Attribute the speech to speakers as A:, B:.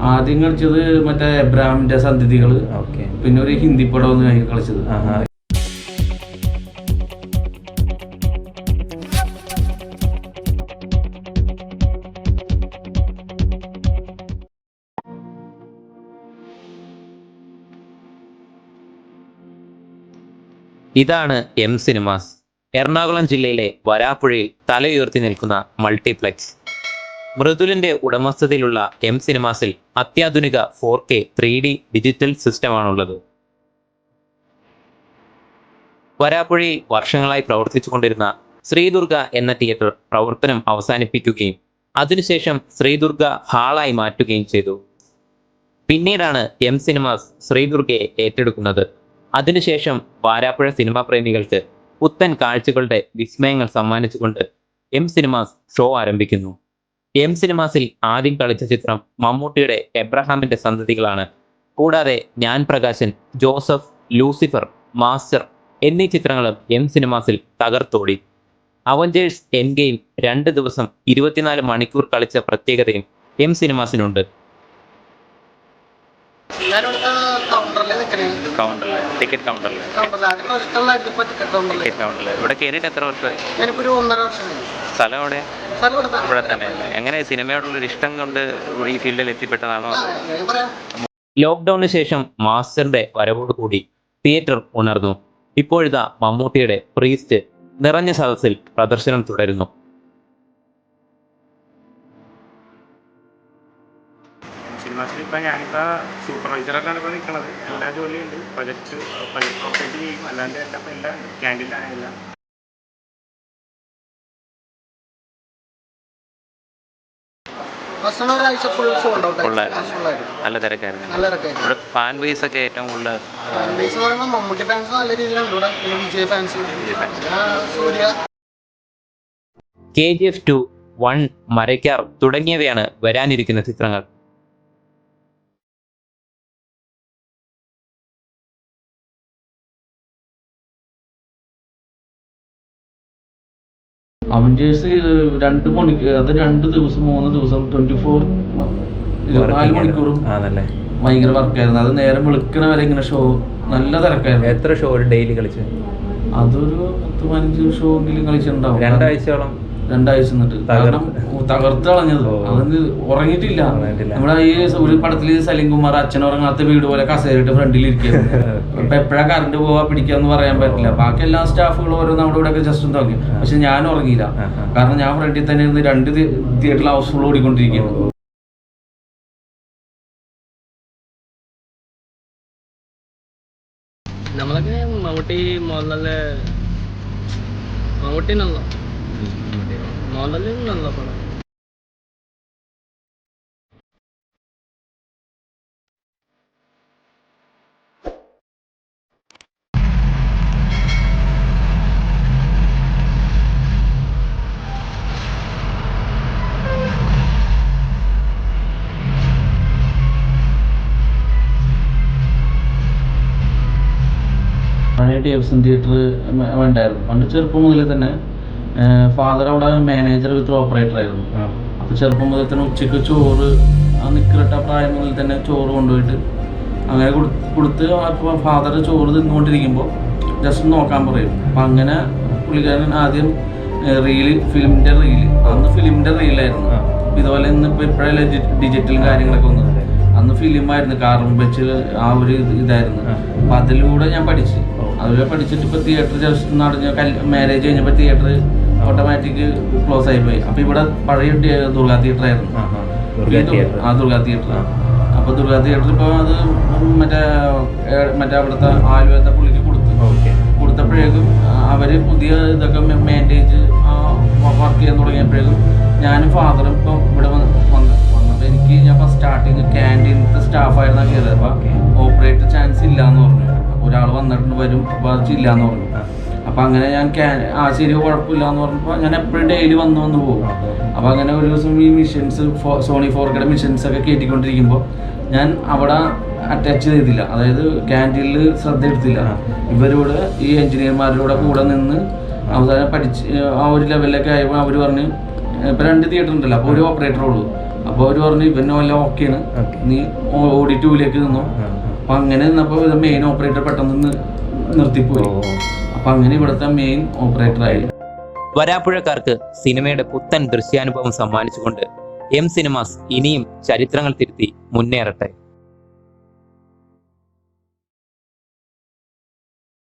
A: ആദ്യം കളിച്ചത് മറ്റേ എബ്രാഹിമിന്റെ സന്ധിതികള്, പിന്നെ ഒരു ഹിന്ദി പടം കളിച്ചത്.
B: ഇതാണ് എം സിനിമാസ്. എറണാകുളം ജില്ലയിലെ വരാപ്പുഴയിൽ തലയുയർത്തി നിൽക്കുന്ന മൾട്ടിപ്ലെക്സ്. മൃദുലിന്റെ ഉടമസ്ഥതയിലുള്ള എം സിനിമാസിൽ അത്യാധുനിക 4K 3D ഡിജിറ്റൽ സിസ്റ്റമാണുള്ളത്. വരാപ്പുഴയിൽ വർഷങ്ങളായി പ്രവർത്തിച്ചുകൊണ്ടിരുന്ന ശ്രീദുർഗ എന്ന തിയേറ്റർ പ്രവർത്തനം അവസാനിപ്പിക്കുകയും അതിനുശേഷം ശ്രീദുർഗ ഹാളായി മാറ്റുകയും ചെയ്തു. പിന്നീടാണ് എം സിനിമാസ് ശ്രീദുർഗയെ ഏറ്റെടുക്കുന്നത്. അതിനുശേഷം വാരാപ്പുഴ സിനിമാ പ്രേമികൾക്ക് പുത്തൻ കാഴ്ചകളുടെ വിസ്മയങ്ങൾ സമ്മാനിച്ചുകൊണ്ട് എം സിനിമാസ് ഷോ ആരംഭിക്കുന്നു. എം സിനിമാസിൽ ആദ്യം കളിച്ച ചിത്രം മമ്മൂട്ടിയുടെ എബ്രഹാമിന്റെ സന്തതികളാണ്. കൂടാതെ ഞാൻ പ്രകാശൻ, ജോസഫ്, ലൂസിഫർ, മാസ്റ്റർ എന്നീ ചിത്രങ്ങളും എം സിനിമാസിൽ തകർത്തോടി. അവഞ്ചേഴ്സ് എൻഡ് ഗെയിം 2 ദിവസം 24 മണിക്കൂർ കളിച്ച പ്രത്യേകതയും എം സിനിമാസിനുണ്ട്. ടിക്കറ്റ് കൗണ്ടറിൽ ഇവിടെ കയറിയിട്ട് എത്ര വർഷം? സ്ഥലം എവിടെ? ഇവിടെ തന്നെ. എങ്ങനെ സിനിമയോടുള്ളൊരു ഇഷ്ടം കൊണ്ട് ഈ ഫീൽഡിൽ എത്തിപ്പെട്ടതാണോ? ലോക്ക്ഡൌണിന് ശേഷം മാസ്റ്ററിന്റെ വരവോടുകൂടി തിയേറ്റർ ഉണർന്നു. ഇപ്പോഴിതാ മമ്മൂട്ടിയുടെ പ്രീസ്റ്റ് നിറഞ്ഞ സദസ്സിൽ പ്രദർശനം തുടരുന്നു.
C: സിനിമാസിലിപ്പോൾ ഞാനിപ്പോൾ സൂപ്പർവൈസറായിട്ടാണ് ഇപ്പോൾ നിൽക്കുന്നത്. എല്ലാ ജോലിയുണ്ട്, പ്രൊജക്റ്റ് ഓപ്പറേറ്റ് ചെയ്യും, അല്ലാണ്ട് എല്ലാം ഉണ്ട്. ക്യാൻറ്റീനിലാണെല്ലാം.
B: നല്ല തിരക്കായിരുന്നു. ഇവിടെ ഫാൻ ബേസ് ഒക്കെ ഏറ്റവും കൂടുതൽ
D: മമ്മൂട്ടി ഫാൻസ് നല്ല രീതിയിലുണ്ട് ഇവിടെ. വിജയ് ഫാൻസ്, സൂര്യ.
B: KGF 2, 1, മരയ്ക്കാർ തുടങ്ങിയവയാണ് വരാനിരിക്കുന്ന ചിത്രങ്ങൾ.
A: അവഞ്ചേഴ്സ് 2 മണിക്ക്, അത് 2 ദിവസം 3 ദിവസം 24 മണിക്കൂറും ഭയങ്കര വർക്കായിരുന്നു. അത് നേരം വെളുക്കണ വരെ ഇങ്ങനെ ഷോ, നല്ല തിരക്കായിരുന്നു.
B: എത്ര ഷോ ഡെയിലി കളിച്ചു?
A: അതൊരു 10-15 ഷോ എങ്കിലും കളിച്ചിട്ടുണ്ടാവും.
B: 2 ആഴ്ചയോളം.
A: 2 ആഴ്ച നിന്നിട്ട് തകർത്ത് കളഞ്ഞത്. അതൊന്ന് ഉറങ്ങിയിട്ടില്ല. നമ്മുടെ ഈ ഒരു പടത്തില് സലീം കുമാർ അച്ഛൻ ഉറങ്ങാത്ത വീട് പോലെ കസേരയിട്ട് ഫ്രണ്ടിൽ ഇരിക്കുന്നു. ഇപ്പൊ എപ്പോഴാ കറണ്ട് പോവാ പിടിക്കാന്ന് പറയാൻ പറ്റില്ല. ബാക്കി എല്ലാ സ്റ്റാഫുകളും ഓരോ നമ്മുടെ ഇവിടെ ഒക്കെ ജസ്റ്റ് നോക്കി. പക്ഷെ ഞാൻ ഉറങ്ങിയില്ല. കാരണം ഞാൻ ഫ്രണ്ടിൽ തന്നെ ഇരുന്ന് 2 തിയേറ്ററിൽ ഹൗസ്ഫുൾ ഓടിക്കൊണ്ടിരിക്കുന്നു.
D: നമ്മളൊക്കെ മമ്മൂട്ടി മോഹൻലാല് നല്ല പടം.
A: പഴയ DFCN തിയേറ്റർ ഉണ്ടായിരുന്നു. പണ്ട് ചെറുപ്പം മുതൽ തന്നെ ഫാദർ അവിടെ മാനേജർ വിത്ത് ഓപ്പറേറ്റർ ആയിരുന്നു. അപ്പോൾ ചെറുപ്പം മുതൽ തന്നെ ഉച്ചയ്ക്ക് ചോറ്, ആ നിക്കറിട്ട പ്രായം മുതൽ തന്നെ ചോറ് കൊണ്ടുപോയിട്ട് അങ്ങനെ കൊടുത്ത് അപ്പോൾ ഫാദർ ചോറ് തിന്നുകൊണ്ടിരിക്കുമ്പോൾ ജസ്റ്റ് നോക്കാൻ പറയും. അപ്പം അങ്ങനെ പുള്ളിക്കാരൻ ആദ്യം ഫിലിമിൻ്റെ റീല്, അന്ന് ഫിലിമിൻ്റെ റീലായിരുന്നു. ഇതുപോലെ ഇന്നിപ്പോൾ ഇപ്പോഴല്ലേ ഡിജിറ്റലും കാര്യങ്ങളൊക്കെ വന്നത്. അന്ന് ഫിലിമായിരുന്നു, കാർബൺ വെച്ച് ആ ഒരു ഇതായിരുന്നു. അപ്പം അതിലൂടെ ഞാൻ പഠിച്ച്, അതിലൂടെ പഠിച്ചിട്ട് ഇപ്പോൾ തിയേറ്റർ ജസ്റ്റ് നടഞ്ഞ മാരേജ് കഴിഞ്ഞപ്പോൾ തിയേറ്റർ ഓട്ടോമാറ്റിക് ക്ലോസ് ആയിപ്പോയി. അപ്പോൾ ഇവിടെ പഴയ ദുർഗാ തിയേറ്റർ ആയിരുന്നു. ദുർഗാ തിയേറ്റർ. അപ്പോൾ ദുർഗാ തിയേറ്റർ ഇപ്പോൾ അത് മറ്റേ അവിടുത്തെ ആലുവത്തെ പുള്ളിക്ക് കൊടുത്തപ്പോഴേക്കും അവർ പുതിയ ഇതൊക്കെ മാനേജ് വർക്ക് ചെയ്യാൻ തുടങ്ങിയപ്പോഴേക്കും ഞാനും ഫാദറും ഇപ്പം ഇവിടെ വന്നപ്പോൾ ഞാൻ ഫസ്റ്റ് സ്റ്റാർട്ടിങ് ക്യാൻറ്റീനത്തെ സ്റ്റാഫായിരുന്നു കയറിയത്. അപ്പോൾ ഓപ്പറേറ്റർ ചാൻസ് ഇല്ലയെന്ന് പറഞ്ഞു. ഒരാൾ വന്നിട്ട് വരും, അപ്പോൾ അത് ഇല്ലയെന്ന് പറഞ്ഞു. അപ്പോൾ അങ്ങനെ ഞാൻ ശരി കുഴപ്പമില്ല എന്ന് പറഞ്ഞപ്പോൾ ഞാൻ എപ്പോഴും ഡെയിലി വന്ന് പോകും. അപ്പോൾ അങ്ങനെ ഒരു ദിവസം ഈ മിഷൻസ് സോണി 4Kയുടെ മിഷൻസൊക്കെ കയറ്റിക്കൊണ്ടിരിക്കുമ്പോൾ ഞാൻ അവിടെ അറ്റാച്ച് ചെയ്തില്ല, അതായത് ക്യാൻറ്റീനിൽ ശ്രദ്ധ എടുത്തില്ല. ഇവരോട് ഈ എൻജിനീയർമാരുടെ കൂടെ നിന്ന് അവസാനം പഠിച്ച് ആ ഒരു ലെവലിലൊക്കെ ആയപ്പോൾ അവർ പറഞ്ഞ് ഇപ്പോൾ 2 തിയേറ്റർ ഉണ്ടല്ലോ, അപ്പോൾ ഒരു ഓപ്പറേറ്ററേ ഉള്ളൂ. അപ്പോൾ അവർ പറഞ്ഞു ഇവന് വല്ല ഓക്കെയാണ്, നീ ഓടി 2ലേക്ക് നിന്നോ. അപ്പം അങ്ങനെ നിന്നപ്പോൾ മെയിൻ ഓപ്പറേറ്റർ പെട്ടെന്ന് നിർത്തിപ്പോയി. അപ്പം അങ്ങനെ ഇവിടുത്തെ മെയിൻ ഓപ്പറേറ്ററായി.
B: വരാപ്പുഴക്കാർക്ക് സിനിമയുടെ പുത്തൻ ദൃശ്യാനുഭവം സമ്മാനിച്ചുകൊണ്ട് എം സിനിമാസ് ഇനിയും ചരിത്രങ്ങൾ തിരുത്തി മുന്നേറട്ടെ.